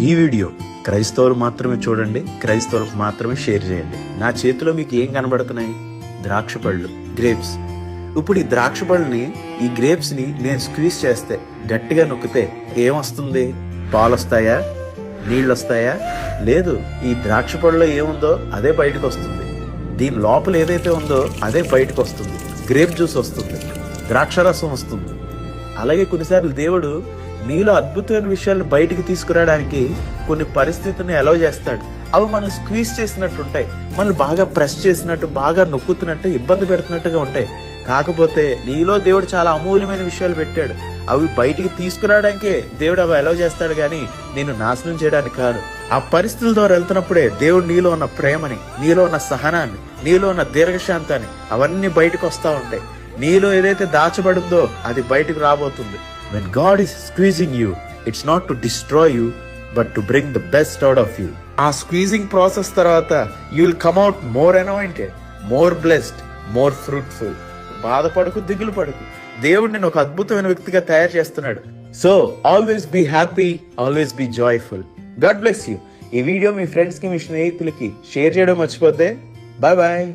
ఈ వీడియో క్రైస్తవులు మాత్రమే చూడండి, క్రైస్తవులకు మాత్రమే షేర్ చేయండి. నా చేతిలో మీకు ఏం కనబడుతున్నాయి? ద్రాక్ష పళ్ళు, గ్రేప్స్. ఇప్పుడు ఈ ద్రాక్ష పళ్ళని, ఈ గ్రేప్స్ ని నేను స్క్వీజ్ చేస్తే, గట్టిగా నొక్కితే ఏమొస్తుంది? పాలు వస్తాయా? నీళ్ళు వస్తాయా? లేదు. ఈ ద్రాక్ష పళ్ళలో ఏముందో అదే బయటకు వస్తుంది. దీని లోపల ఏదైతే ఉందో అదే బయటకు వస్తుంది. గ్రేప్ జ్యూస్ వస్తుంది, ద్రాక్షరసం వస్తుంది. అలాగే కొన్నిసార్లు దేవుడు నీలో అద్భుతమైన విషయాలను బయటికి తీసుకురావడానికి కొన్ని పరిస్థితులను అలౌ చేస్తాడు. అవి మనం స్క్వీజ్ చేసినట్టు ఉంటాయి, మనం బాగా ప్రెస్ చేసినట్టు, బాగా నొక్కుతున్నట్టు, ఇబ్బంది పెడుతున్నట్టుగా ఉంటాయి. కాకపోతే నీలో దేవుడు చాలా అమూల్యమైన విషయాలు పెట్టాడు. అవి బయటికి తీసుకురావడానికే దేవుడు అవి అలౌ చేస్తాడు, కానీ నేను నాశనం చేయడానికి కాదు. ఆ పరిస్థితుల ద్వారా వెళ్తున్నప్పుడే దేవుడు నీలో ఉన్న ప్రేమని, నీలో ఉన్న సహనాన్ని, నీలో ఉన్న దీర్ఘశాంతాన్ని అవన్నీ బయటకు వస్తూ ఉంటాయి. నీలో ఏదైతే దాచబడిందో అది బయటకు రాబోతుంది. When God is squeezing you, it's not to destroy you, but to bring the best out of you. ఆ స్క్వీజింగ్ ప్రాసెస్ తర్వాత you will come out more anointed, more blessed, more fruitful. బాధపడకు, దిగులు పడకు. దేవుడు నేను ఒక అద్భుతమైన వ్యక్తిగా తయారు చేస్తున్నాడు. So always be happy, always be joyful. God bless you. ఈ వీడియో మీ ఫ్రెండ్స్ కి, మీ స్నేహితులకి షేర్ చేయడం మర్చిపోతే. Bye bye.